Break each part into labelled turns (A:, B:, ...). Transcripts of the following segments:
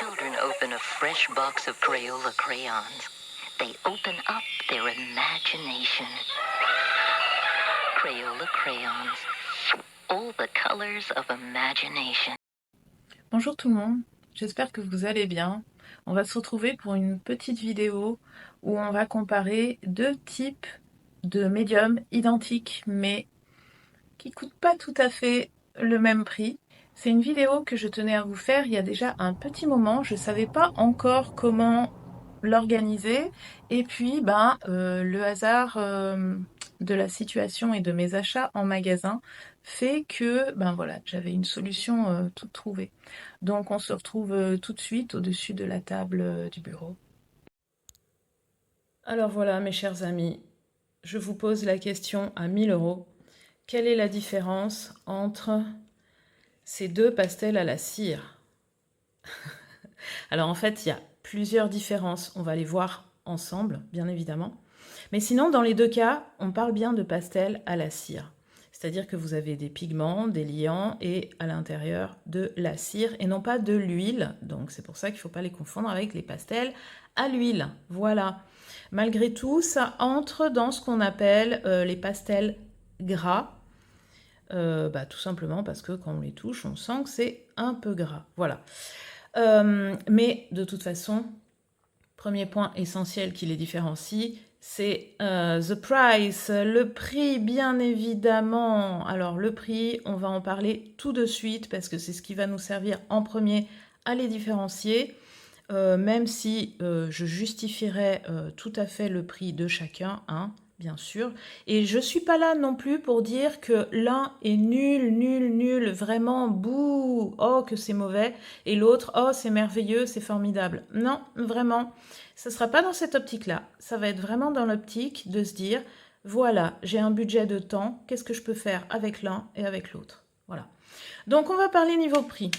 A: children open a fresh box of Crayola crayons, they open up their imagination. Crayola crayons, all the colors of imagination.
B: Bonjour tout le monde, j'espère que vous allez bien. On va se retrouver pour une petite vidéo où on va comparer deux types de médiums identiques mais qui ne coûtent pas tout à fait le même prix. C'est une vidéo que je tenais à vous faire il y a déjà un petit moment. Je ne savais pas encore comment l'organiser et puis le hasard de la situation et de mes achats en magasin fait que voilà, j'avais une solution toute trouvée. Donc on se retrouve tout de suite au-dessus de la table du bureau. Alors voilà mes chers amis, je vous pose la question à 1000 euros. Quelle est la différence entre ces deux pastels à la cire? Alors en fait, il y a plusieurs différences. On va les voir ensemble, bien évidemment. Mais sinon, dans les deux cas, on parle bien de pastels à la cire. C'est-à-dire que vous avez des pigments, des liants et à l'intérieur de la cire et non pas de l'huile. Donc c'est pour ça qu'il ne faut pas les confondre avec les pastels à l'huile. Voilà. Malgré tout, ça entre dans ce qu'on appelle les pastels gras. Tout simplement parce que quand on les touche, on sent que c'est un peu gras. Voilà. Mais de toute façon, premier point essentiel qui les différencie, c'est the price, le prix bien évidemment. Alors le prix, on va en parler tout de suite parce que c'est ce qui va nous servir en premier à les différencier, même si je justifierai tout à fait le prix de chacun, hein, bien sûr. Et je suis pas là non plus pour dire que l'un est nul, nul, nul, vraiment bouh, oh que c'est mauvais, et l'autre, oh c'est merveilleux, c'est formidable. Non, vraiment, ça sera pas dans cette optique-là. Ça va être vraiment dans l'optique de se dire, voilà, j'ai un budget de temps, qu'est-ce que je peux faire avec l'un et avec l'autre. Voilà. Donc on va parler niveau prix.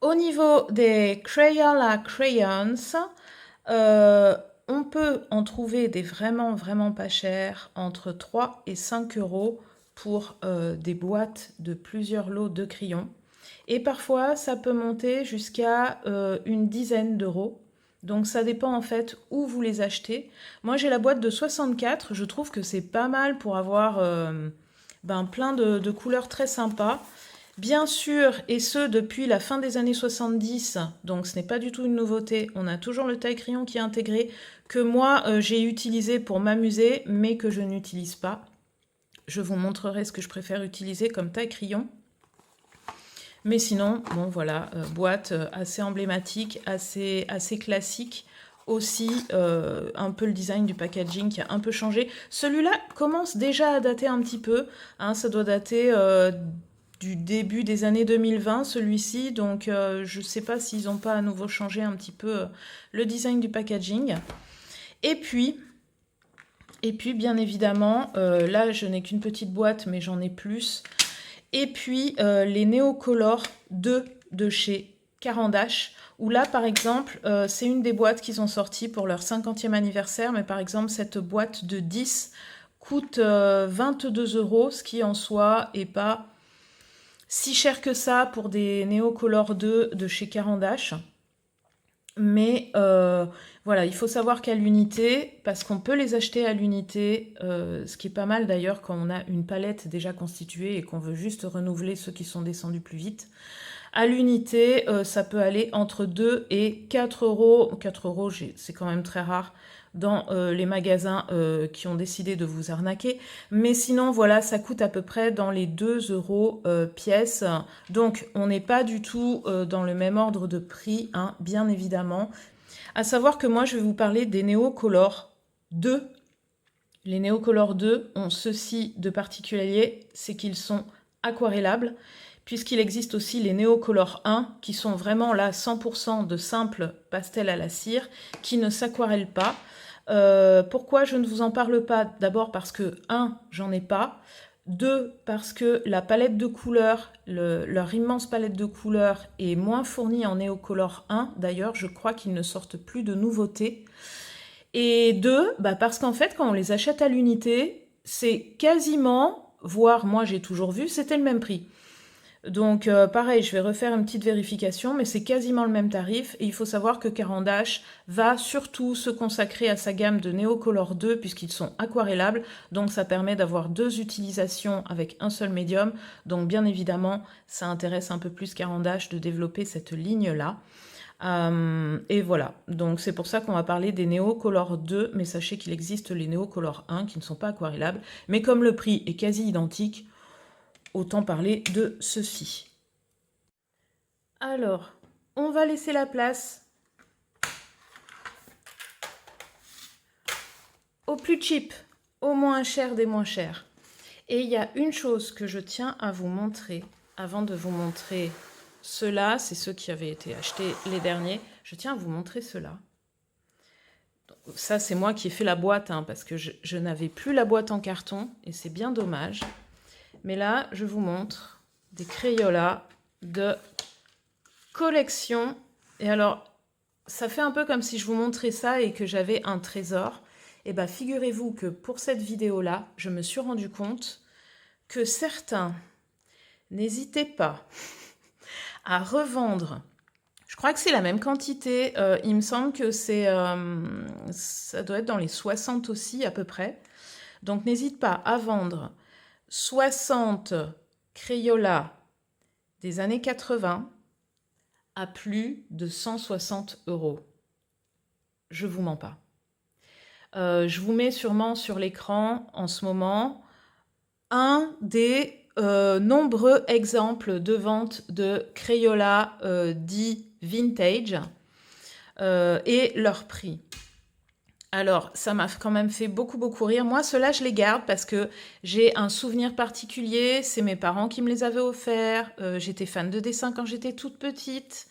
B: Au niveau des Crayola Crayons, on peut en trouver des vraiment, vraiment pas chers, entre 3 et 5 euros pour des boîtes de plusieurs lots de crayons. Et parfois, ça peut monter jusqu'à une dizaine d'euros. Donc ça dépend en fait où vous les achetez. Moi j'ai la boîte de 64, je trouve que c'est pas mal pour avoir plein de couleurs très sympas. Bien sûr, et ce depuis la fin des années 70, donc ce n'est pas du tout une nouveauté, on a toujours le taille-crayon qui est intégré, que moi j'ai utilisé pour m'amuser, mais que je n'utilise pas. Je vous montrerai ce que je préfère utiliser comme taille-crayon. Mais sinon, bon voilà, boîte assez emblématique, assez classique. Aussi, un peu le design du packaging qui a un peu changé. Celui-là commence déjà à dater un petit peu, hein, ça doit dater du début des années 2020, celui-ci. Donc, je ne sais pas s'ils n'ont pas à nouveau changé un petit peu le design du packaging. Et puis bien évidemment, là, je n'ai qu'une petite boîte, mais j'en ai plus. Et puis, les Neocolor 2 de chez Caran d'Ache, où là, par exemple, c'est une des boîtes qu'ils ont sorties pour leur 50e anniversaire. Mais par exemple, cette boîte de 10 coûte 22 euros, ce qui en soi est pas si cher que ça pour des Neocolor 2 de chez Caran d'Ache. Mais voilà, il faut savoir qu'à l'unité, parce qu'on peut les acheter à l'unité, ce qui est pas mal d'ailleurs quand on a une palette déjà constituée et qu'on veut juste renouveler ceux qui sont descendus plus vite. À l'unité, ça peut aller entre 2 et 4 euros. 4 euros, c'est quand même très rare dans les magasins qui ont décidé de vous arnaquer. Mais sinon, voilà, ça coûte à peu près dans les 2 euros pièce. Donc, on n'est pas du tout dans le même ordre de prix, hein, bien évidemment. À savoir que moi, je vais vous parler des Neocolor 2. Les Neocolor 2 ont ceci de particulier, c'est qu'ils sont aquarellables, puisqu'il existe aussi les Neocolor 1, qui sont vraiment là 100% de simples pastels à la cire, qui ne s'aquarellent pas. Pourquoi je ne vous en parle pas? D'abord parce que, 1, j'en ai pas. 2, parce que la palette de couleurs, leur immense palette de couleurs est moins fournie en Neocolor 1. D'ailleurs, je crois qu'ils ne sortent plus de nouveautés. Et 2, parce qu'en fait, quand on les achète à l'unité, c'est quasiment, voire moi j'ai toujours vu, c'était le même prix. Donc pareil, je vais refaire une petite vérification, mais c'est quasiment le même tarif. Et il faut savoir que Caran d'Ache va surtout se consacrer à sa gamme de Neocolor 2 puisqu'ils sont aquarellables. Donc ça permet d'avoir 2 utilisations avec un seul médium. Donc bien évidemment, ça intéresse un peu plus Caran d'Ache de développer cette ligne-là. Et voilà, donc c'est pour ça qu'on va parler des Neocolor 2, mais sachez qu'il existe les Neocolor 1 qui ne sont pas aquarellables. Mais comme le prix est quasi identique, autant parler de ceci. Alors, on va laisser la place au plus cheap, au moins cher des moins chers. Et il y a une chose que je tiens à vous montrer, avant de vous montrer ceux-là, c'est ceux qui avaient été achetés les derniers. Je tiens à vous montrer ceux-là. Ça, c'est moi qui ai fait la boîte, hein, parce que je n'avais plus la boîte en carton, et c'est bien dommage. Mais là, je vous montre des Crayolas de collection. Et alors, ça fait un peu comme si je vous montrais ça et que j'avais un trésor. Et bien, figurez-vous que pour cette vidéo-là, je me suis rendu compte que certains n'hésitaient pas à revendre. Je crois que c'est la même quantité. Il me semble que ça doit être dans les 60 aussi, à peu près. Donc, n'hésite pas à vendre 60 Crayolas des années 80 à plus de 160 €. Je vous mens pas. Je vous mets sûrement sur l'écran en ce moment un des nombreux exemples de vente de Crayolas dits vintage et leur prix. Alors, ça m'a quand même fait beaucoup rire. Moi, ceux-là, je les garde parce que j'ai un souvenir particulier. C'est mes parents qui me les avaient offerts. J'étais fan de dessin quand j'étais toute petite.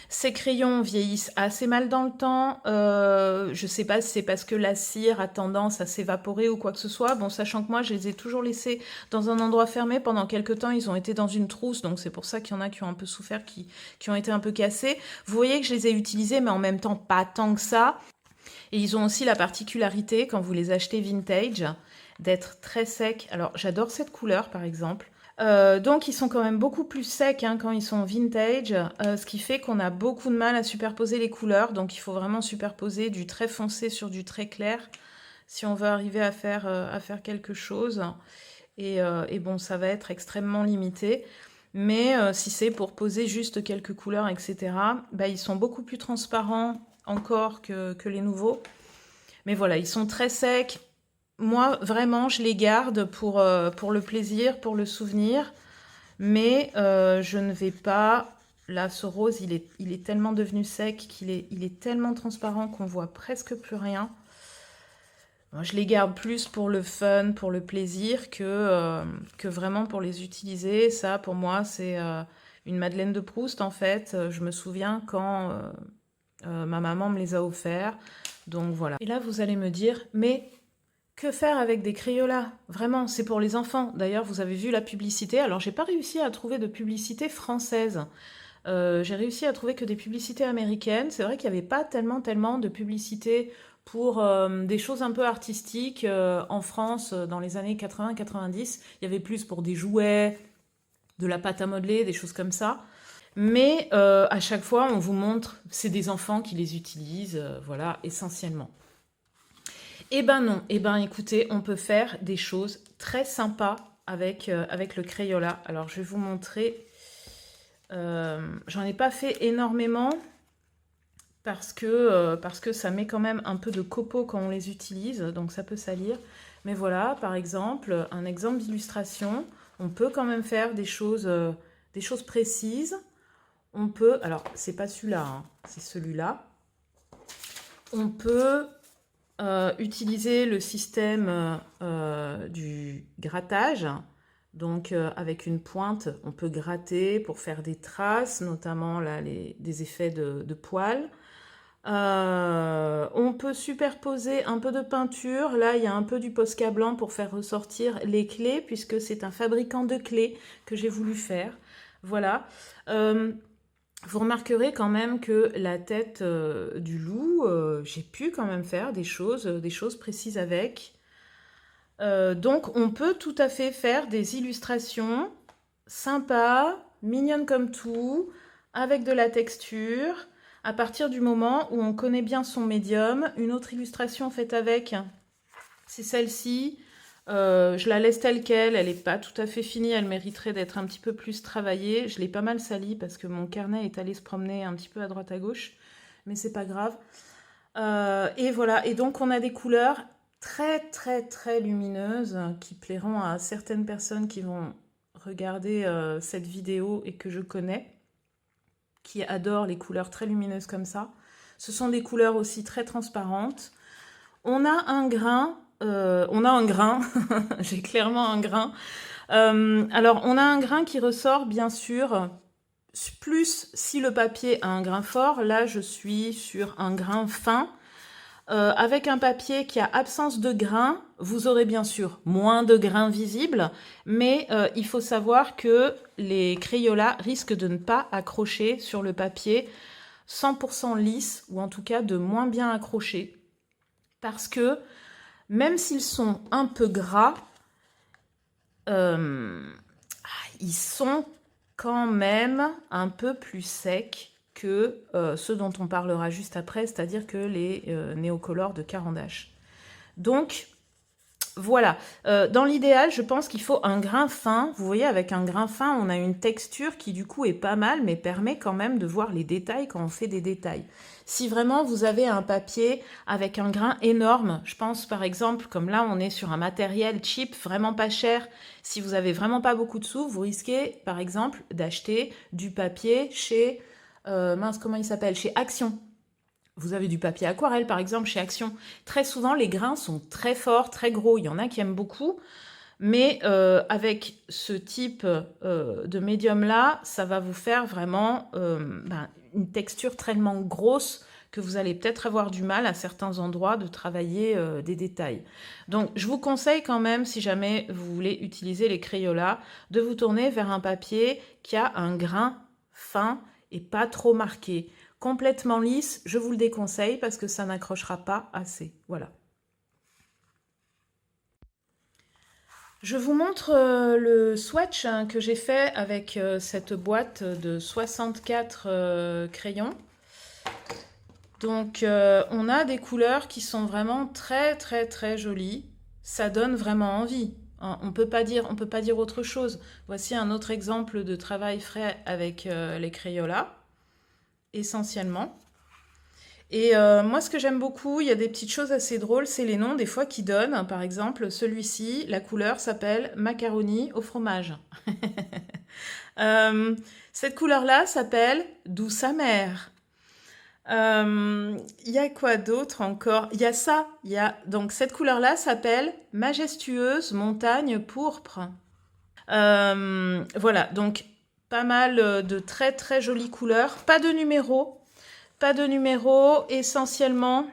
B: Ces crayons vieillissent assez mal dans le temps. Je sais pas si c'est parce que la cire a tendance à s'évaporer ou quoi que ce soit. Bon, sachant que moi, je les ai toujours laissés dans un endroit fermé. Pendant quelques temps, ils ont été dans une trousse. Donc, c'est pour ça qu'il y en a qui ont un peu souffert, qui ont été un peu cassés. Vous voyez que je les ai utilisés, mais en même temps, pas tant que ça. Et ils ont aussi la particularité, quand vous les achetez vintage, d'être très secs. Alors, j'adore cette couleur, par exemple. Donc, ils sont quand même beaucoup plus secs hein, quand ils sont vintage, ce qui fait qu'on a beaucoup de mal à superposer les couleurs. Donc, il faut vraiment superposer du très foncé sur du très clair si on veut arriver à faire quelque chose. Et bon, ça va être extrêmement limité. Mais si c'est pour poser juste quelques couleurs, etc., bah, ils sont beaucoup plus transparents encore que les nouveaux. Mais voilà, ils sont très secs. Moi, vraiment, je les garde pour le plaisir, pour le souvenir. Mais je ne vais pas... Là, ce rose, il est tellement devenu sec qu'il est tellement transparent qu'on voit presque plus rien. Moi, je les garde plus pour le fun, pour le plaisir, que vraiment pour les utiliser. Ça, pour moi, c'est une Madeleine de Proust, en fait. Je me souviens quand ma maman me les a offerts. Donc voilà. Et là, vous allez me dire, mais que faire avec des Crayolas? Vraiment, c'est pour les enfants. D'ailleurs, vous avez vu la publicité. Alors, j'ai pas réussi à trouver de publicité française. J'ai réussi à trouver que des publicités américaines. C'est vrai qu'il n'y avait pas tellement de publicités pour des choses un peu artistiques en France dans les années 80-90. Il y avait plus pour des jouets, de la pâte à modeler, des choses comme ça. Mais à chaque fois, on vous montre, c'est des enfants qui les utilisent, voilà, essentiellement. Eh ben non, eh ben écoutez, on peut faire des choses très sympas avec le Crayola. Alors, je vais vous montrer. J'en ai pas fait énormément parce que ça met quand même un peu de copeaux quand on les utilise, donc ça peut salir. Mais voilà, par exemple, un exemple d'illustration. On peut quand même faire des choses précises. On peut, alors c'est pas celui-là, hein, c'est celui-là. On peut utiliser le système du grattage. Donc avec une pointe, on peut gratter pour faire des traces, notamment là, des effets de poils. On peut superposer un peu de peinture. Là, il y a un peu du Posca blanc pour faire ressortir les clés, puisque c'est un fabricant de clés que j'ai voulu faire. Voilà. Vous remarquerez quand même que la tête du loup, j'ai pu quand même faire des choses précises avec. Donc, on peut tout à fait faire des illustrations sympa, mignonne comme tout, avec de la texture. À partir du moment où on connaît bien son médium, une autre illustration faite avec, c'est celle-ci. Je la laisse telle qu'elle, elle n'est pas tout à fait finie, elle mériterait d'être un petit peu plus travaillée. Je l'ai pas mal salie parce que mon carnet est allé se promener un petit peu à droite à gauche, mais c'est pas grave. Et voilà, et donc on a des couleurs très très très lumineuses qui plairont à certaines personnes qui vont regarder cette vidéo et que je connais, qui adorent les couleurs très lumineuses comme ça. Ce sont des couleurs aussi très transparentes. On a un grain, j'ai clairement un grain. Alors, on a un grain qui ressort, bien sûr, plus si le papier a un grain fort. Là, je suis sur un grain fin. Avec un papier qui a absence de grain, vous aurez bien sûr moins de grains visibles, mais il faut savoir que les Crayolas risquent de ne pas accrocher sur le papier 100% lisse, ou en tout cas de moins bien accrocher, parce que même s'ils sont un peu gras, ils sont quand même un peu plus secs que ceux dont on parlera juste après, c'est-à-dire que les néocolores de Caran-d'Ache. Donc, voilà. Dans l'idéal, je pense qu'il faut un grain fin. Vous voyez, avec un grain fin, on a une texture qui, du coup, est pas mal, mais permet quand même de voir les détails quand on fait des détails. Si vraiment vous avez un papier avec un grain énorme, je pense par exemple, comme là, on est sur un matériel cheap, vraiment pas cher. Si vous avez vraiment pas beaucoup de sous, vous risquez, par exemple, d'acheter du papier chez... comment il s'appelle? Chez Action. Vous avez du papier aquarelle, par exemple, chez Action. Très souvent, les grains sont très forts, très gros. Il y en a qui aiment beaucoup. Mais avec ce type de médium-là, ça va vous faire vraiment une texture tellement grosse que vous allez peut-être avoir du mal à certains endroits de travailler des détails. Donc, je vous conseille quand même, si jamais vous voulez utiliser les Crayolas, de vous tourner vers un papier qui a un grain fin et pas trop marqué. Complètement lisse, je vous le déconseille parce que ça n'accrochera pas assez. Voilà. Je vous montre le swatch que j'ai fait avec cette boîte de 64 crayons. Donc on a des couleurs qui sont vraiment très très très jolies. Ça donne vraiment envie. Hein, on peut pas dire autre chose. Voici un autre exemple de travail frais avec les Crayolas, essentiellement. Et moi, ce que j'aime beaucoup, il y a des petites choses assez drôles, c'est les noms des fois qui donnent. Par exemple, celui-ci, la couleur s'appelle macaroni au fromage. Cette couleur-là s'appelle douce amère. Il y a quoi d'autre encore? Il y a ça. Donc cette couleur-là s'appelle majestueuse montagne pourpre. Voilà, donc pas mal de très très jolies couleurs. Pas de numéro. Pas de numéro, essentiellement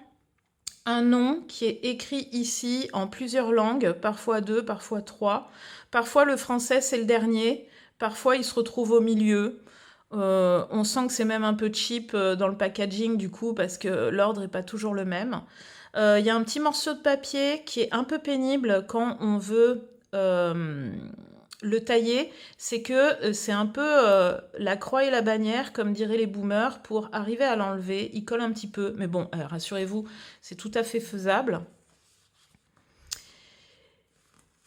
B: un nom qui est écrit ici en plusieurs langues, parfois 2, parfois 3. Parfois le français c'est le dernier, parfois il se retrouve au milieu. On sent que c'est même un peu cheap dans le packaging du coup parce que l'ordre n'est pas toujours le même. Il y a un petit morceau de papier qui est un peu pénible quand on veut le tailler, c'est que c'est un peu la croix et la bannière, comme diraient les boomers, pour arriver à l'enlever. Il colle un petit peu, mais bon, rassurez-vous, c'est tout à fait faisable.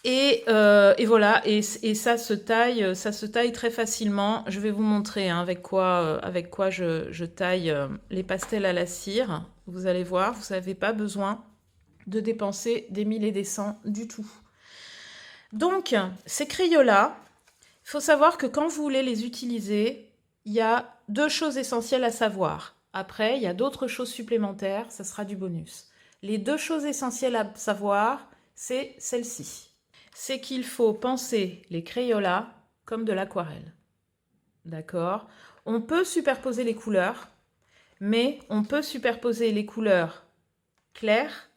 B: Et voilà, et ça se taille très facilement. Je vais vous montrer hein, avec quoi je taille les pastels à la cire. Vous allez voir, vous n'avez pas besoin de dépenser des 1000 et des 100 du tout. Donc, ces Crayolas, il faut savoir que quand vous voulez les utiliser, il y a 2 choses essentielles à savoir. Après, il y a d'autres choses supplémentaires, ça sera du bonus. Les 2 choses essentielles à savoir, c'est celle-ci. C'est qu'il faut penser les Crayolas comme de l'aquarelle. D'accord? On peut superposer les couleurs, mais on peut superposer les couleurs claires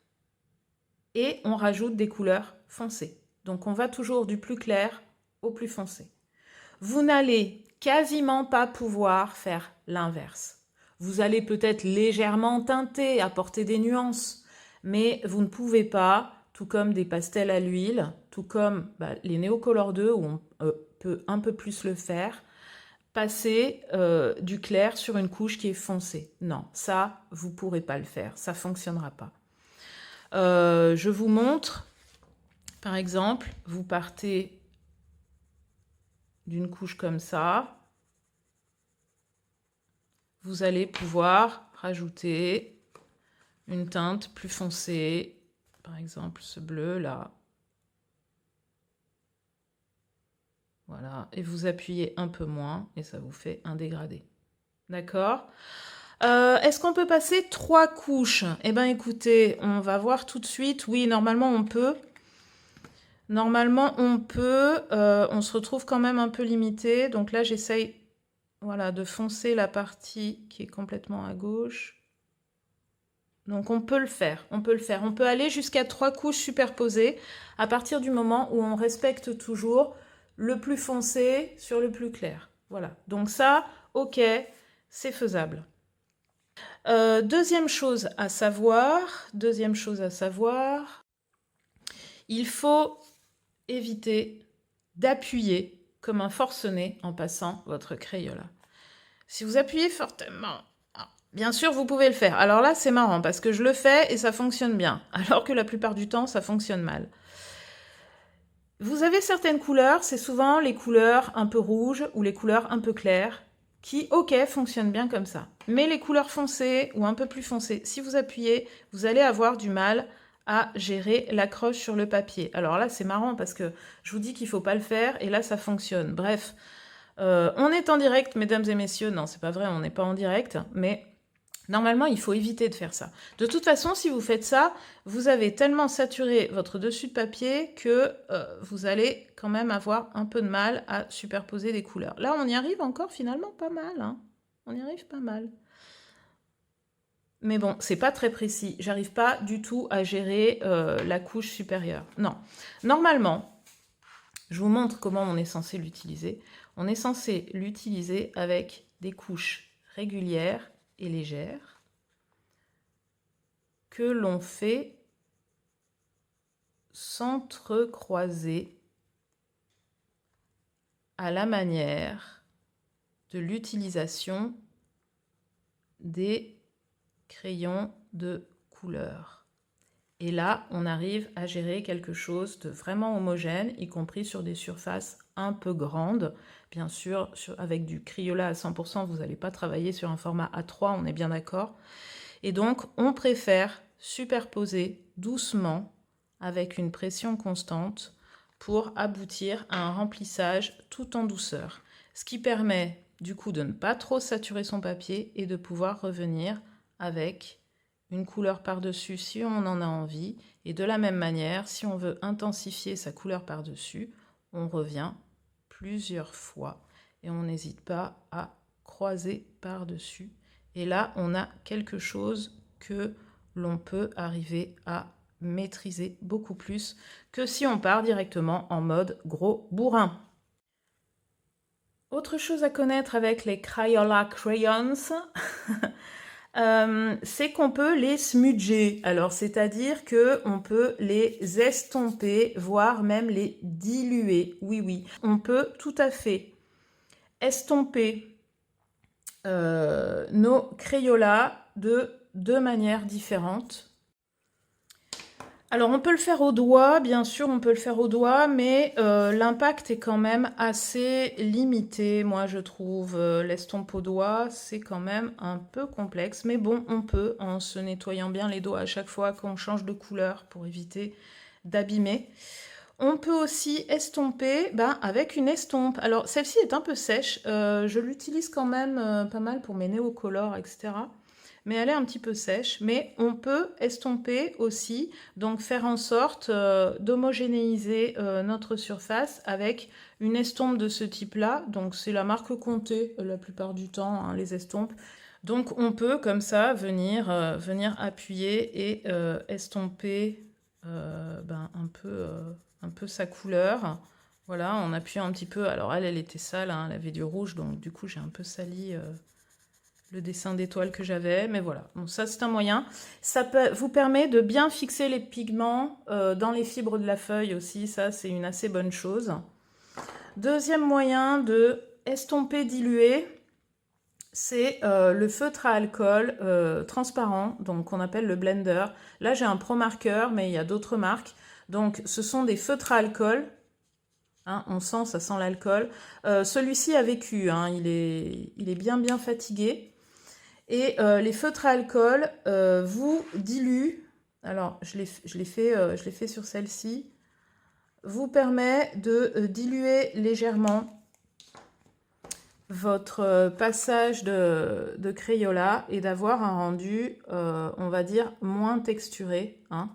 B: et on rajoute des couleurs foncées. Donc on va toujours du plus clair au plus foncé. Vous n'allez quasiment pas pouvoir faire l'inverse. Vous allez peut-être légèrement teinter, apporter des nuances, mais vous ne pouvez pas, tout comme des pastels à l'huile, tout comme les Neocolor 2, peut un peu plus le faire, passer du clair sur une couche qui est foncée. Non, ça, vous ne pourrez pas le faire, ça ne fonctionnera pas. Je vous montre, par exemple, vous partez d'une couche comme ça, vous allez pouvoir rajouter une teinte plus foncée, par exemple ce bleu là. Voilà, et vous appuyez un peu moins et ça vous fait un dégradé. D'accord? Est-ce qu'on peut passer 3 couches? Eh bien écoutez, on va voir tout de suite. Oui, normalement on peut. Normalement on peut. On se retrouve quand même un peu limité. Donc là j'essaye voilà, de foncer la partie qui est complètement à gauche. Donc on peut le faire, on peut le faire. On peut aller jusqu'à 3 couches superposées à partir du moment où on respecte toujours le plus foncé sur le plus clair. Voilà, donc ça, ok, c'est faisable. Deuxième chose à savoir, il faut éviter d'appuyer comme un forcené en passant votre Crayola. Si vous appuyez fortement, bien sûr, vous pouvez le faire. Alors là, c'est marrant parce que je le fais et ça fonctionne bien, alors que la plupart du temps, ça fonctionne mal. Vous avez certaines couleurs, c'est souvent les couleurs un peu rouges ou les couleurs un peu claires qui, ok, fonctionnent bien comme ça. Mais les couleurs foncées ou un peu plus foncées, si vous appuyez, vous allez avoir du mal à gérer l'accroche sur le papier. Alors là, c'est marrant parce que je vous dis qu'il ne faut pas le faire et là, ça fonctionne. Bref, on est en direct, mesdames et messieurs. Non, c'est pas vrai, on n'est pas en direct, mais normalement, il faut éviter de faire ça. De toute façon, si vous faites ça, vous avez tellement saturé votre dessus de papier que vous allez quand même avoir un peu de mal à superposer des couleurs. Là, on y arrive encore finalement pas mal. Hein. On y arrive pas mal. Mais bon, c'est pas très précis. J'arrive pas du tout à gérer la couche supérieure. Non. Normalement, je vous montre comment on est censé l'utiliser. On est censé l'utiliser avec des couches régulières et légères que l'on fait s'entrecroiser à la manière de l'utilisation des crayons de couleur. Et là, on arrive à gérer quelque chose de vraiment homogène, y compris sur des surfaces un peu grandes. Bien sûr, avec du Crayola à 100%, vous n'allez pas travailler sur un format A3, on est bien d'accord. Et donc, on préfère superposer doucement avec une pression constante pour aboutir à un remplissage tout en douceur. Ce qui permet du coup de ne pas trop saturer son papier et de pouvoir revenir avec une couleur par-dessus si on en a envie. Et de la même manière, si on veut intensifier sa couleur par-dessus, on revient plusieurs fois et on n'hésite pas à croiser par-dessus. Et là, on a quelque chose que l'on peut arriver à maîtriser beaucoup plus que si on part directement en mode gros bourrin. Autre chose à connaître avec les Crayola crayons, c'est qu'on peut les smudger. Alors, c'est-à-dire qu'on peut les estomper, voire même les diluer. Oui, oui, on peut tout à fait estomper nos Crayola de deux manières différentes. Alors on peut le faire au doigt, bien sûr on peut le faire au doigt, mais l'impact est quand même assez limité, moi je trouve. L'estompe au doigt, c'est quand même un peu complexe, mais bon, on peut en se nettoyant bien les doigts à chaque fois qu'on change de couleur pour éviter d'abîmer. On peut aussi estomper avec une estompe. Alors celle-ci est un peu sèche, je l'utilise quand même pas mal pour mes néocolores, etc. Mais elle est un petit peu sèche, mais on peut estomper aussi, donc faire en sorte d'homogénéiser notre surface avec une estompe de ce type-là. Donc c'est la marque Conté la plupart du temps, hein, les estompes. Donc on peut comme ça venir appuyer et estomper un peu sa couleur. Voilà, en appuyant un petit peu. Alors elle était sale, hein, elle avait du rouge, donc du coup j'ai un peu sali le dessin d'étoile que j'avais, mais voilà. Donc ça, c'est un moyen. Ça vous permet de bien fixer les pigments dans les fibres de la feuille aussi. Ça, c'est une assez bonne chose. Deuxième moyen de estomper, diluer, c'est le feutre à alcool transparent, donc qu'on appelle le blender. Là, j'ai un Pro Marker, mais il y a d'autres marques. Donc, ce sont des feutres à alcool. Hein, on sent, ça sent l'alcool. Celui-ci a vécu, hein, il est bien fatigué. Et les feutres à alcool vous diluent. Alors, je l'ai fait sur celle-ci. Vous permet de diluer légèrement votre passage de Crayola et d'avoir un rendu, on va dire, moins texturé. Hein.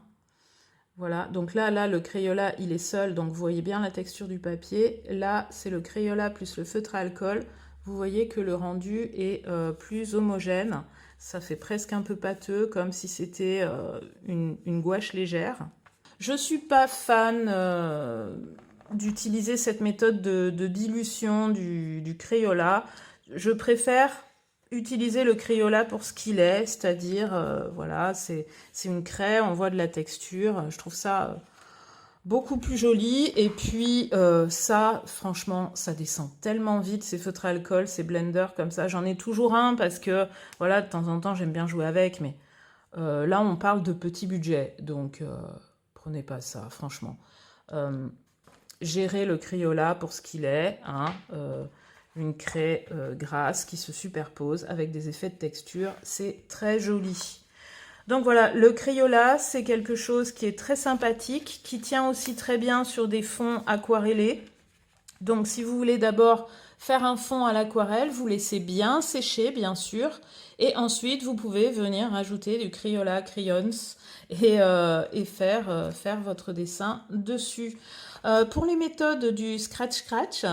B: Voilà, donc là, le Crayola, il est seul, donc vous voyez bien la texture du papier. Là, c'est le Crayola plus le feutre à alcool. Vous voyez que le rendu est plus homogène. Ça fait presque un peu pâteux, comme si c'était une gouache légère. Je ne suis pas fan d'utiliser cette méthode de dilution du Crayola. Je préfère utiliser le Crayola pour ce qu'il est, c'est-à-dire, voilà, c'est une craie, on voit de la texture. Je trouve ça beaucoup plus joli. Et puis, ça, franchement, ça descend tellement vite, ces feutres à alcool, ces blenders comme ça. J'en ai toujours un parce que, voilà, de temps en temps, j'aime bien jouer avec, mais là, on parle de petit budget, donc prenez pas ça, franchement. Gérez le Crayola pour ce qu'il est, hein, une craie grasse qui se superpose avec des effets de texture, c'est très joli. Donc voilà, le Crayola, c'est quelque chose qui est très sympathique, qui tient aussi très bien sur des fonds aquarellés. Donc si vous voulez d'abord faire un fond à l'aquarelle, vous laissez bien sécher, bien sûr, et ensuite vous pouvez venir rajouter du Crayola crayons et faire votre dessin dessus. Pour les méthodes du scratch-scratch,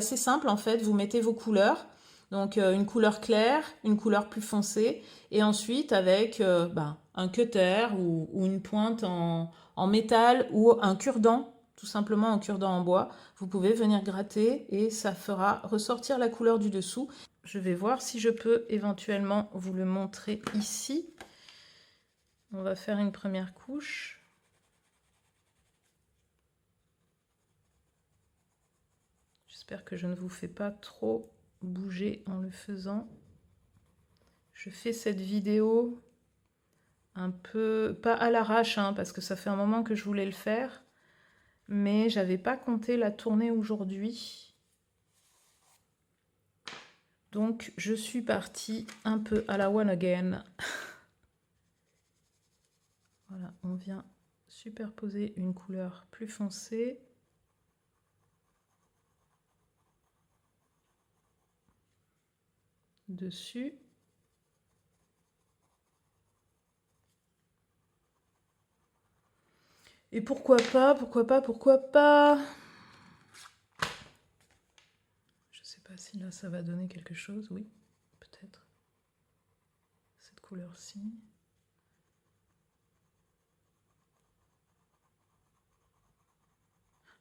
B: c'est simple en fait, vous mettez vos couleurs, donc une couleur claire, une couleur plus foncée, et ensuite avec un cutter ou une pointe en métal ou un cure-dent, tout simplement un cure-dent en bois, vous pouvez venir gratter et ça fera ressortir la couleur du dessous. Je vais voir si je peux éventuellement vous le montrer ici. On va faire une première couche. J'espère que je ne vous fais pas trop bouger en le faisant. Je fais cette vidéo un peu, pas à l'arrache, hein, parce que ça fait un moment que je voulais le faire, mais j'avais pas compté la tournée aujourd'hui. Donc je suis partie un peu à la one again. Voilà, on vient superposer une couleur plus foncée. Dessus. Et pourquoi pas. Je sais pas si là ça va donner quelque chose, oui, peut-être. Cette couleur-ci.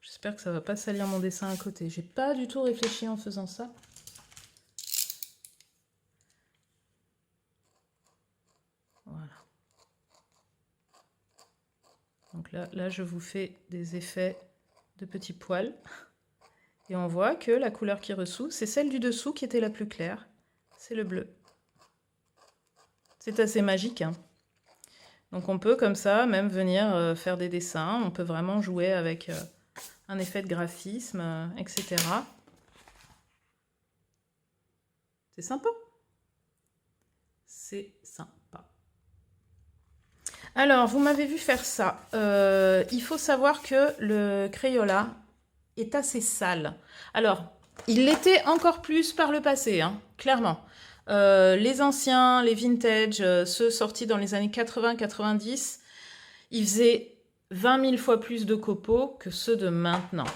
B: J'espère que ça va pas salir mon dessin à côté. J'ai pas du tout réfléchi en faisant ça. Voilà. Donc là, je vous fais des effets de petits poils. Et on voit que la couleur qui ressous, c'est celle du dessous qui était la plus claire. C'est le bleu. C'est assez magique, hein. Donc on peut comme ça même venir faire des dessins. On peut vraiment jouer avec un effet de graphisme, etc. C'est sympa. C'est sympa. Alors, vous m'avez vu faire ça. Il faut savoir que le Crayola est assez sale. Alors, il l'était encore plus par le passé, hein, clairement. Les anciens, les vintage, ceux sortis dans les années 80-90, ils faisaient 20 000 fois plus de copeaux que ceux de maintenant.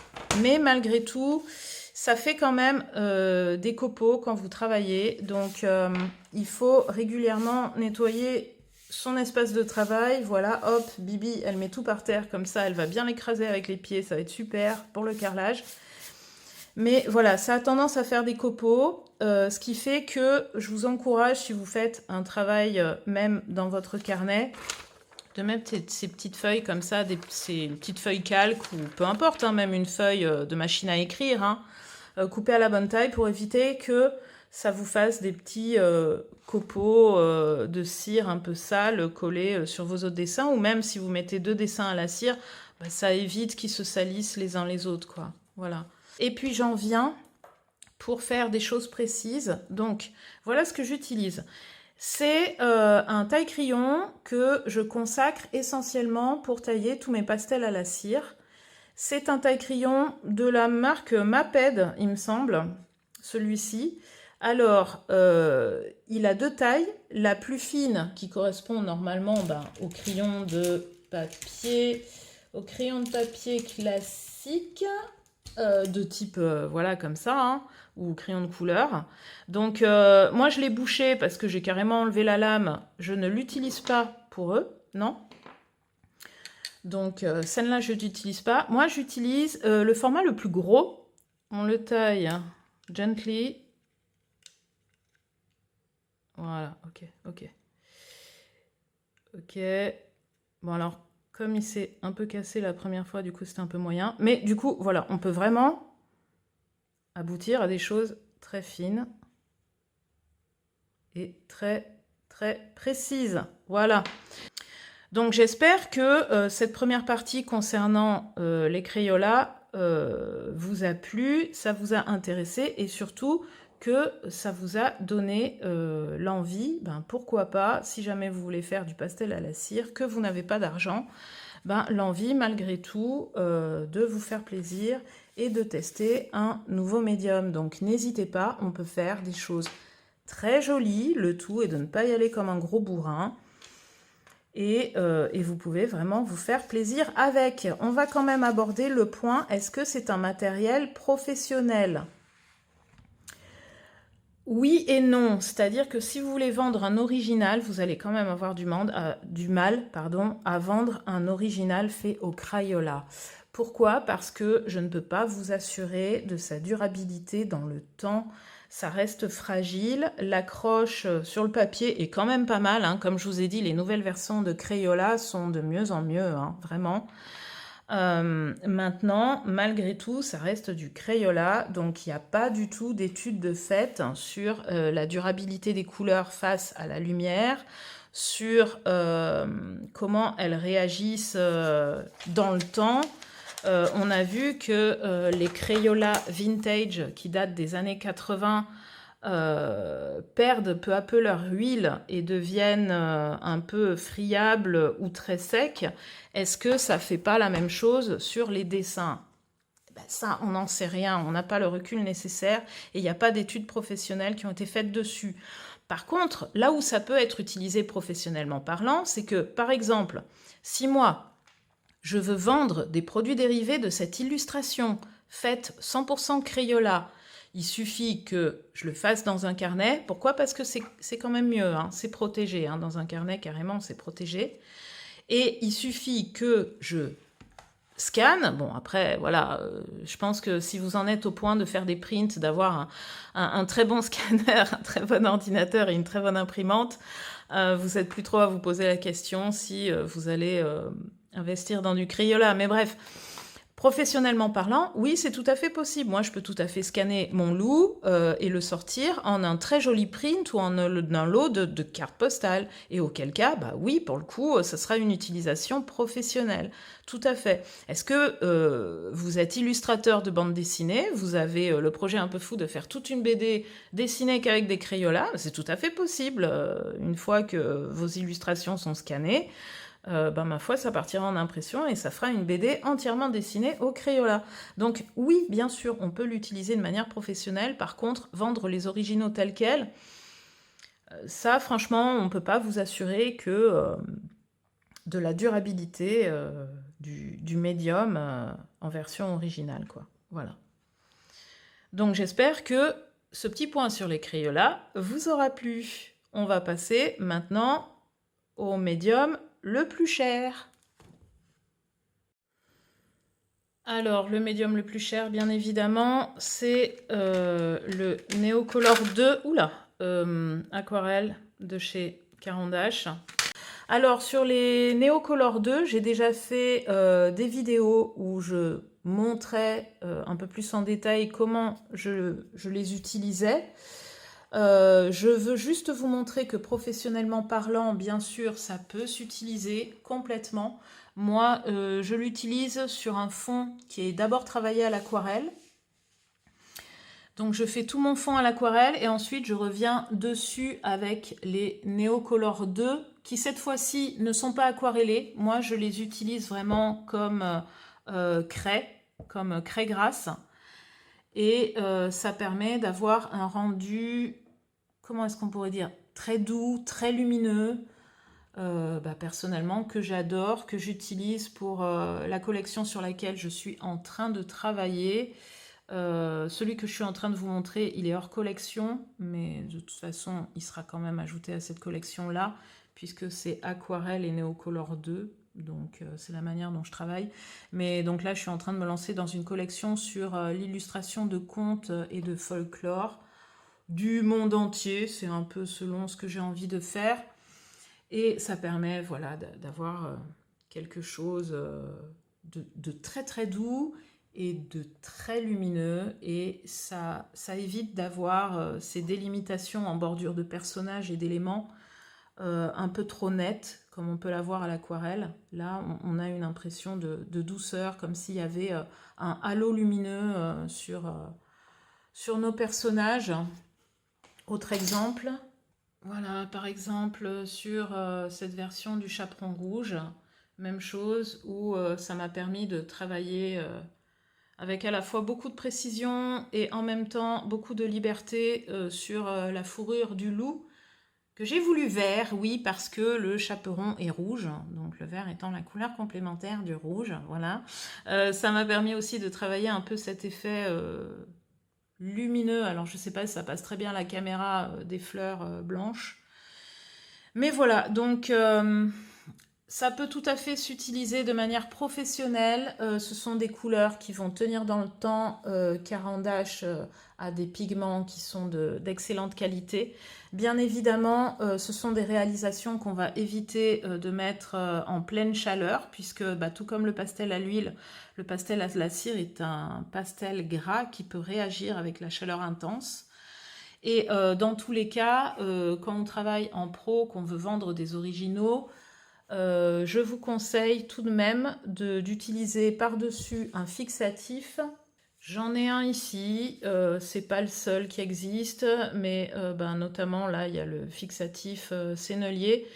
B: Mais malgré tout, ça fait quand même des copeaux quand vous travaillez. Donc, il faut régulièrement nettoyer son espace de travail. Voilà, hop, Bibi, elle met tout par terre. Comme ça, elle va bien l'écraser avec les pieds. Ça va être super pour le carrelage. Mais voilà, ça a tendance à faire des copeaux. Ce qui fait que je vous encourage, si vous faites un travail même dans votre carnet, de mettre ces petites feuilles comme ça, ces petites feuilles calques ou peu importe, hein, même une feuille de machine à écrire, hein, coupée à la bonne taille pour éviter que ça vous fasse des petits copeaux de cire un peu sales collés sur vos autres dessins, ou même si vous mettez 2 dessins à la cire, bah, ça évite qu'ils se salissent les uns les autres, quoi. Voilà. Et puis j'en viens pour faire des choses précises. Donc, voilà ce que j'utilise. C'est un taille-crayon que je consacre essentiellement pour tailler tous mes pastels à la cire. C'est un taille-crayon de la marque Maped, il me semble, celui-ci. Alors, il a 2 tailles. La plus fine, qui correspond normalement au crayon de papier, classique, de type, voilà, comme ça, hein, ou crayon de couleur. Donc, moi, je l'ai bouché parce que j'ai carrément enlevé la lame. Je ne l'utilise pas pour eux, non. Donc, celle-là, je n'utilise pas. Moi, j'utilise le format le plus gros. On le taille gently. Voilà, ok. Bon, alors, comme il s'est un peu cassé la première fois, du coup, c'était un peu moyen. Mais du coup, voilà, on peut vraiment aboutir à des choses très fines et très, très précises. Voilà. Donc, j'espère que cette première partie concernant les Crayolas vous a plu, ça vous a intéressé et surtout que ça vous a donné l'envie, pourquoi pas, si jamais vous voulez faire du pastel à la cire, que vous n'avez pas d'argent, l'envie malgré tout de vous faire plaisir et de tester un nouveau médium. Donc n'hésitez pas, on peut faire des choses très jolies, le tout est de ne pas y aller comme un gros bourrin. Et vous pouvez vraiment vous faire plaisir avec. On va quand même aborder le point, est-ce que c'est un matériel professionnel ? Oui et non, c'est-à-dire que si vous voulez vendre un original, vous allez quand même avoir du mal à vendre un original fait au Crayola. Pourquoi ? Parce que je ne peux pas vous assurer de sa durabilité dans le temps. Ça reste fragile, l'accroche sur le papier est quand même pas mal, hein. Comme je vous ai dit, les nouvelles versions de Crayola sont de mieux en mieux, hein, vraiment. Maintenant, malgré tout, ça reste du Crayola, donc il n'y a pas du tout d'études de fait sur la durabilité des couleurs face à la lumière, sur comment elles réagissent dans le temps. On a vu que les Crayola vintage qui datent des années 80 perdent peu à peu leur huile et deviennent un peu friables ou très secs. Est-ce que ça fait pas la même chose sur les dessins ? Ça, on n'en sait rien, on n'a pas le recul nécessaire et il n'y a pas d'études professionnelles qui ont été faites dessus. Par contre, là où ça peut être utilisé professionnellement parlant, c'est que, par exemple, si moi, je veux vendre des produits dérivés de cette illustration faite 100% Crayola, il suffit que je le fasse dans un carnet. Pourquoi ? Parce que c'est quand même mieux, hein, c'est protégé. Hein, dans un carnet, carrément, c'est protégé. Et il suffit que je scanne. Bon, après, voilà, je pense que si vous en êtes au point de faire des prints, d'avoir un très bon scanner, un très bon ordinateur et une très bonne imprimante, vous n'êtes plus trop à vous poser la question si vous allez investir dans du Crayola. Mais bref, professionnellement parlant, oui, c'est tout à fait possible. Moi, je peux tout à fait scanner mon loup et le sortir en un très joli print ou en un lot de cartes postales. Et auquel cas, oui, pour le coup, ça sera une utilisation professionnelle. Tout à fait. Est-ce que vous êtes illustrateur de bande dessinée, vous avez le projet un peu fou de faire toute une BD dessinée qu'avec des Crayolas ? C'est tout à fait possible. Une fois que vos illustrations sont scannées, ma foi, ça partira en impression et ça fera une BD entièrement dessinée au Crayola. Donc oui, bien sûr, on peut l'utiliser de manière professionnelle. Par contre, vendre les originaux tels quels, ça, franchement, on ne peut pas vous assurer que de la durabilité du médium en version originale, quoi. Voilà. Donc j'espère que ce petit point sur les Crayolas vous aura plu. On va passer maintenant au médium le plus cher. Alors, le médium le plus cher, bien évidemment, c'est le Neocolor 2 aquarelle de chez Caran d'Ache. Alors, sur les Neocolor 2, j'ai déjà fait des vidéos où je montrais un peu plus en détail comment je les utilisais. Je veux juste vous montrer que professionnellement parlant, bien sûr, ça peut s'utiliser complètement. Moi, je l'utilise sur un fond qui est d'abord travaillé à l'aquarelle. Donc je fais tout mon fond à l'aquarelle et ensuite je reviens dessus avec les Neocolor 2 qui cette fois-ci ne sont pas aquarellés. Moi je les utilise vraiment comme craie grasse. Et ça permet d'avoir un rendu, comment est-ce qu'on pourrait dire, très doux, très lumineux. Personnellement, que j'adore, que j'utilise pour la collection sur laquelle je suis en train de travailler. Celui que je suis en train de vous montrer, il est hors collection, mais de toute façon, il sera quand même ajouté à cette collection-là, puisque c'est Aquarelle et Neocolor 2, donc c'est la manière dont je travaille. Mais donc là, je suis en train de me lancer dans une collection sur l'illustration de contes et de folklore du monde entier, c'est un peu selon ce que j'ai envie de faire. Et ça permet voilà, d'avoir quelque chose de très très doux et de très lumineux. Et ça évite d'avoir ces délimitations en bordure de personnages et d'éléments un peu trop nettes, comme on peut l'avoir à l'aquarelle. Là, on a une impression de douceur, comme s'il y avait un halo lumineux sur nos personnages. Autre exemple. Voilà, par exemple, sur cette version du chaperon rouge, même chose, où ça m'a permis de travailler avec à la fois beaucoup de précision et en même temps beaucoup de liberté sur la fourrure du loup, que j'ai voulu vert, oui, parce que le chaperon est rouge, donc le vert étant la couleur complémentaire du rouge, voilà. Ça m'a permis aussi de travailler un peu cet effet lumineux, alors je sais pas si ça passe très bien à la caméra des fleurs blanches, mais voilà, donc ça peut tout à fait s'utiliser de manière professionnelle. Ce sont des couleurs qui vont tenir dans le temps. Caran d'Ache a des pigments qui sont d'excellente qualité. Bien évidemment, ce sont des réalisations qu'on va éviter de mettre en pleine chaleur, puisque tout comme le pastel à l'huile, le pastel à la cire est un pastel gras qui peut réagir avec la chaleur intense. Et dans tous les cas, quand on travaille en pro, qu'on veut vendre des originaux, je vous conseille tout de même d'utiliser par-dessus un fixatif. J'en ai un ici, c'est pas le seul qui existe, mais notamment là il y a le fixatif Sennelier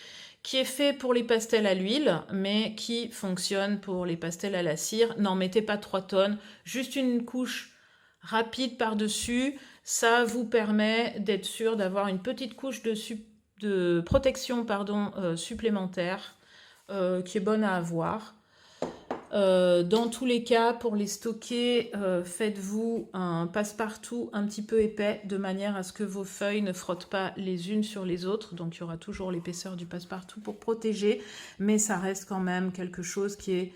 B: qui est fait pour les pastels à l'huile, mais qui fonctionne pour les pastels à la cire. N'en mettez pas 3 tonnes, juste une couche rapide par-dessus. Ça vous permet d'être sûr d'avoir une petite couche de protection supplémentaire qui est bonne à avoir. Dans tous les cas, pour les stocker, faites-vous un passe-partout un petit peu épais, de manière à ce que vos feuilles ne frottent pas les unes sur les autres. Donc il y aura toujours l'épaisseur du passe-partout pour protéger, mais ça reste quand même quelque chose qui est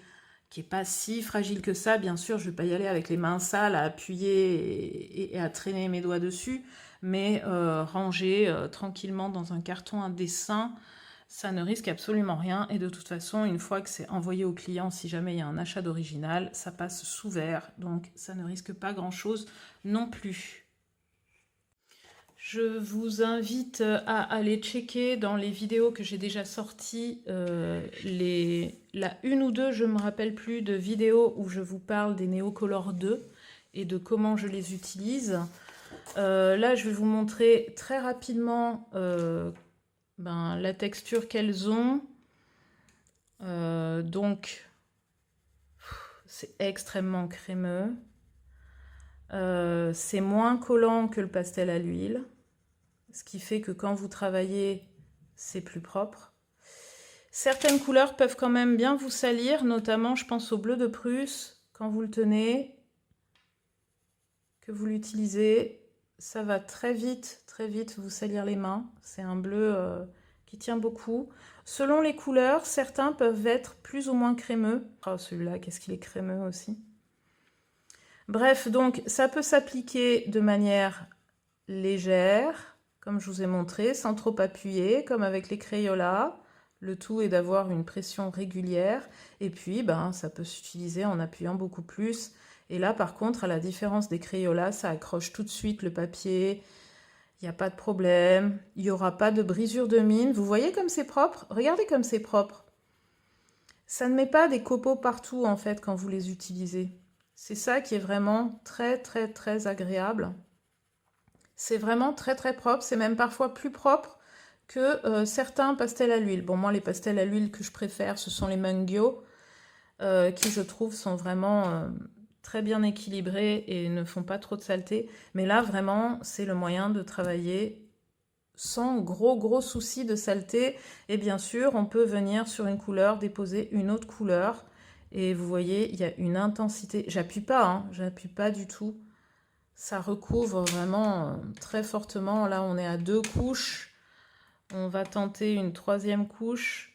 B: pas si fragile que ça. Bien sûr, je ne vais pas y aller avec les mains sales à appuyer et à traîner mes doigts dessus, mais ranger tranquillement dans un carton à dessin, ça ne risque absolument rien. Et de toute façon, une fois que c'est envoyé au client, si jamais il y a un achat d'original, ça passe sous verre, donc ça ne risque pas grand-chose non plus. Je vous invite à aller checker dans les vidéos que j'ai déjà sorties, la une ou deux, je ne me rappelle plus, de vidéos où je vous parle des Neocolor 2 et de comment je les utilise. Là, je vais vous montrer très rapidement la texture qu'elles ont. Donc, c'est extrêmement crémeux. C'est moins collant que le pastel à l'huile, ce qui fait que quand vous travaillez, c'est plus propre. Certaines couleurs peuvent quand même bien vous salir, notamment je pense au bleu de Prusse. Quand vous le tenez, que vous l'utilisez, ça va très vite vous salir les mains. C'est un bleu qui tient beaucoup. Selon les couleurs, certains peuvent être plus ou moins crémeux. Oh, celui-là, qu'est-ce qu'il est crémeux aussi. Bref, donc ça peut s'appliquer de manière légère, comme je vous ai montré, sans trop appuyer, comme avec les Crayolas. Le tout est d'avoir une pression régulière et puis ben, ça peut s'utiliser en appuyant beaucoup plus. Et là par contre, à la différence des Crayolas, ça accroche tout de suite le papier, il n'y a pas de problème, il n'y aura pas de brisure de mine. Vous voyez comme c'est propre? Regardez comme c'est propre. Ça ne met pas des copeaux partout en fait quand vous les utilisez. C'est ça qui est vraiment très très très agréable. C'est vraiment très très propre, c'est même parfois plus propre que certains pastels à l'huile. Bon, moi, les pastels à l'huile que je préfère, ce sont les Mungyo, qui, je trouve, sont vraiment très bien équilibrés et ne font pas trop de saleté. Mais là, vraiment, c'est le moyen de travailler sans gros soucis de saleté. Et bien sûr, on peut venir sur une couleur, déposer une autre couleur. Et vous voyez, il y a une intensité. J'appuie pas, hein, j'appuie pas du tout. Ça recouvre vraiment très fortement. Là, on est à 2 couches. On va tenter une 3e couche.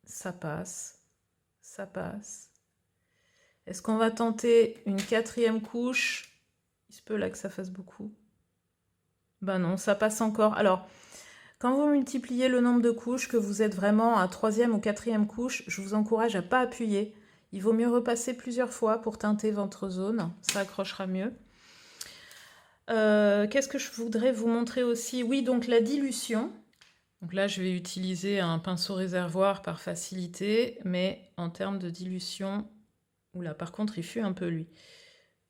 B: Ça passe. Ça passe. Est-ce qu'on va tenter une 4e couche? Il se peut là que ça fasse beaucoup. Ben non, ça passe encore. Alors, quand vous multipliez le nombre de couches, que vous êtes vraiment à 3e ou 4e couche, je vous encourage à ne pas appuyer. Il vaut mieux repasser plusieurs fois pour teinter votre zone. Ça accrochera mieux. Qu'est-ce que je voudrais vous montrer aussi? Oui, donc la dilution. Donc là, je vais utiliser un pinceau réservoir par facilité, mais en termes de dilution... Oula, par contre, il fuit un peu, lui.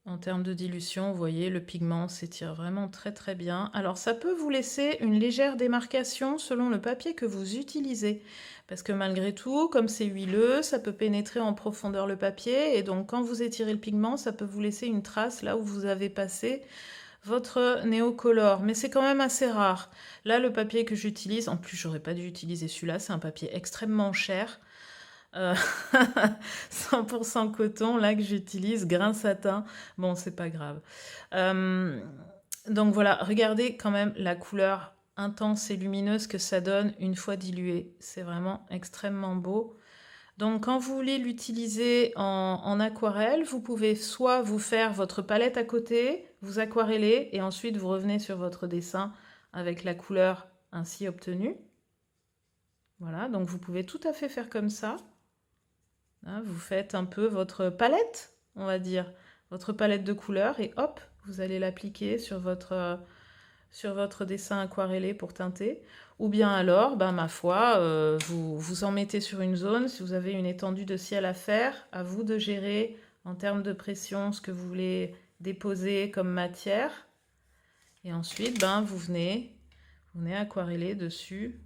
B: En termes de dilution, vous voyez, le pigment s'étire vraiment très très bien. Alors, ça peut vous laisser une légère démarcation selon le papier que vous utilisez. Parce que malgré tout, comme c'est huileux, ça peut pénétrer en profondeur le papier. Et donc, quand vous étirez le pigment, ça peut vous laisser une trace là où vous avez passé votre néocolore, mais c'est quand même assez rare. Là, le papier que j'utilise, en plus, j'aurais pas dû utiliser celui-là, c'est un papier extrêmement cher. 100% coton, là, que j'utilise, grain satin. Bon, c'est pas grave. Donc voilà, regardez quand même la couleur intense et lumineuse que ça donne une fois dilué. C'est vraiment extrêmement beau. Donc quand vous voulez l'utiliser en aquarelle, vous pouvez soit vous faire votre palette à côté, vous aquarellez et ensuite vous revenez sur votre dessin avec la couleur ainsi obtenue. Voilà, donc vous pouvez tout à fait faire comme ça. Hein, vous faites un peu votre palette, on va dire, votre palette de couleurs et hop, vous allez l'appliquer sur votre dessin aquarellé pour teinter. Ou bien alors, ben, ma foi, vous en mettez sur une zone. Si vous avez une étendue de ciel à faire, à vous de gérer en termes de pression ce que vous voulez déposer comme matière. Et ensuite, ben, vous venez aquareller dessus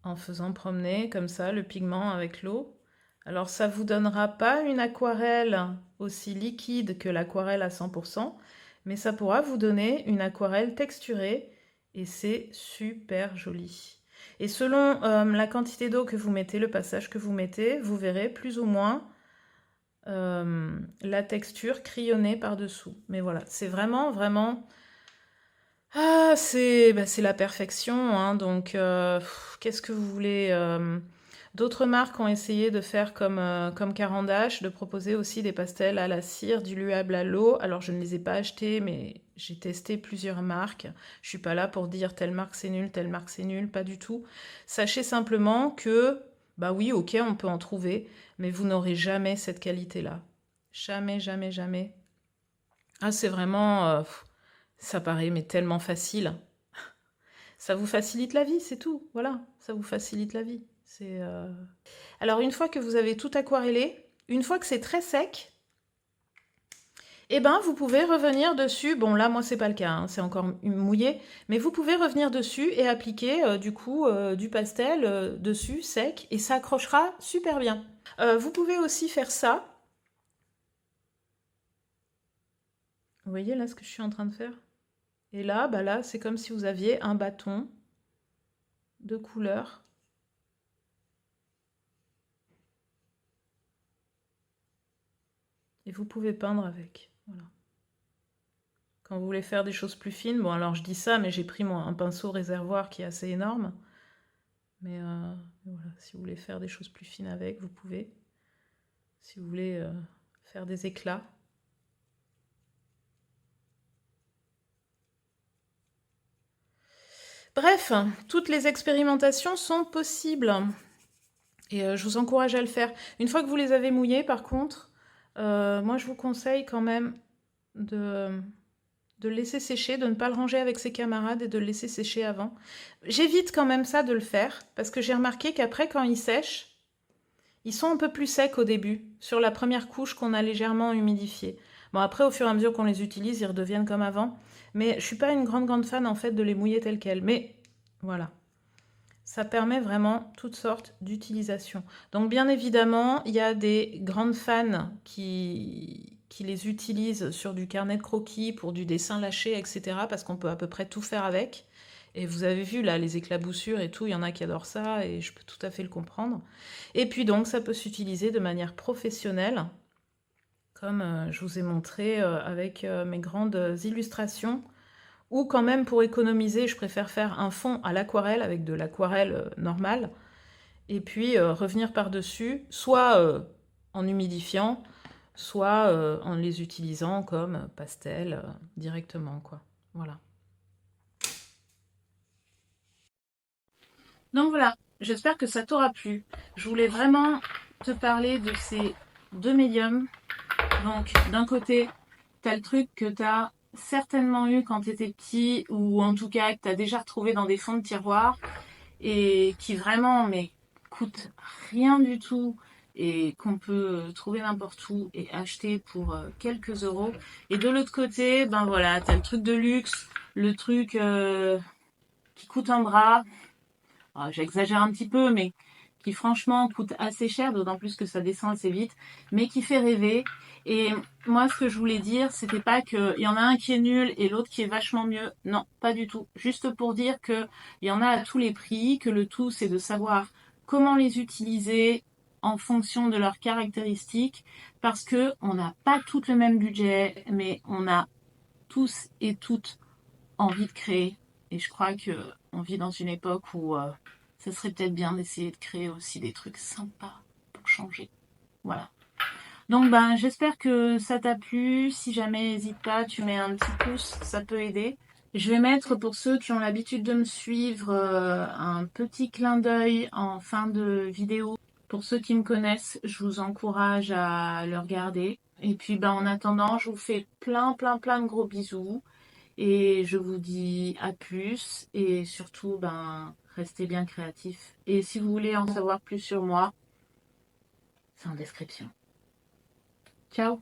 B: en faisant promener comme ça le pigment avec l'eau. Alors ça ne vous donnera pas une aquarelle aussi liquide que l'aquarelle à 100%, mais ça pourra vous donner une aquarelle texturée et c'est super joli. Et selon la quantité d'eau que vous mettez, le passage que vous mettez, vous verrez plus ou moins la texture crayonnée par-dessous. Mais voilà, c'est vraiment, vraiment... Ah, c'est la perfection, hein, donc qu'est-ce que vous voulez d'autres marques ont essayé de faire comme Caran d'Ache, de proposer aussi des pastels à la cire diluables à l'eau. Alors je ne les ai pas achetés, mais j'ai testé plusieurs marques. Je suis pas là pour dire telle marque c'est nul, pas du tout. Sachez simplement que, bah oui, ok, on peut en trouver, mais vous n'aurez jamais cette qualité-là. Jamais, jamais, jamais. Ah, c'est vraiment... ça paraît mais tellement facile. Ça vous facilite la vie, c'est tout. Voilà, ça vous facilite la vie. Alors, une fois que vous avez tout aquarellé, une fois que c'est très sec, eh ben, vous pouvez revenir dessus. Bon, là, moi, c'est pas le cas, hein, c'est encore mouillé. Mais vous pouvez revenir dessus et appliquer, du coup, du pastel dessus, sec. Et ça accrochera super bien. Vous pouvez aussi faire ça. Vous voyez là ce que je suis en train de faire? Et là, bah là, c'est comme si vous aviez un bâton de couleur. Et vous pouvez peindre avec. Voilà. Quand vous voulez faire des choses plus fines, bon alors je dis ça, mais j'ai pris moi un pinceau réservoir qui est assez énorme. Mais voilà, si vous voulez faire des choses plus fines avec, vous pouvez. Si vous voulez faire des éclats. Bref, toutes les expérimentations sont possibles. Et je vous encourage à le faire. Une fois que vous les avez mouillés, par contre, moi je vous conseille quand même de, de le laisser sécher, de ne pas le ranger avec ses camarades et de le laisser sécher avant. J'évite quand même ça de le faire, parce que j'ai remarqué qu'après, quand ils sèchent, ils sont un peu plus secs au début, sur la première couche qu'on a légèrement humidifiée. Bon, après, au fur et à mesure qu'on les utilise, ils redeviennent comme avant. Mais je suis pas une grande fan, en fait, de les mouiller tels quels. Mais voilà. Ça permet vraiment toutes sortes d'utilisations. Donc bien évidemment, il y a des grandes fans qui les utilisent sur du carnet de croquis, pour du dessin lâché, etc. Parce qu'on peut à peu près tout faire avec. Et vous avez vu là les éclaboussures et tout, il y en a qui adorent ça et je peux tout à fait le comprendre. Et puis donc ça peut s'utiliser de manière professionnelle, comme je vous ai montré avec mes grandes illustrations. Ou quand même pour économiser, je préfère faire un fond à l'aquarelle avec de l'aquarelle normale et puis revenir par-dessus, soit en humidifiant, soit en les utilisant comme pastel directement, quoi. Voilà. Donc voilà, j'espère que ça t'aura plu. Je voulais vraiment te parler de ces deux médiums. Donc d'un côté, t'as le truc que t'as certainement eu quand t'étais petit, ou en tout cas que t'as déjà retrouvé dans des fonds de tiroir, et qui vraiment mais coûte rien du tout et qu'on peut trouver n'importe où et acheter pour quelques euros. Et de l'autre côté, ben voilà, t'as le truc de luxe, le truc qui coûte un bras. Alors, j'exagère un petit peu, mais qui franchement coûte assez cher, d'autant plus que ça descend assez vite, mais qui fait rêver. Et moi, ce que je voulais dire, c'était pas qu'il y en a un qui est nul et l'autre qui est vachement mieux. Non, pas du tout. Juste pour dire qu'il y en a à tous les prix, que le tout, c'est de savoir comment les utiliser en fonction de leurs caractéristiques, parce que on n'a pas toutes le même budget, mais on a tous et toutes envie de créer. Et je crois que on vit dans une époque où ça serait peut-être bien d'essayer de créer aussi des trucs sympas pour changer. Voilà. Donc ben j'espère que ça t'a plu. Si jamais, n'hésite pas, tu mets un petit pouce, ça peut aider. Je vais mettre, pour ceux qui ont l'habitude de me suivre, un petit clin d'œil en fin de vidéo. Pour ceux qui me connaissent, je vous encourage à le regarder. Et puis ben en attendant, je vous fais plein de gros bisous. Et je vous dis à plus et surtout, ben, restez bien créatifs. Et si vous voulez en savoir plus sur moi, c'est en description. Ciao!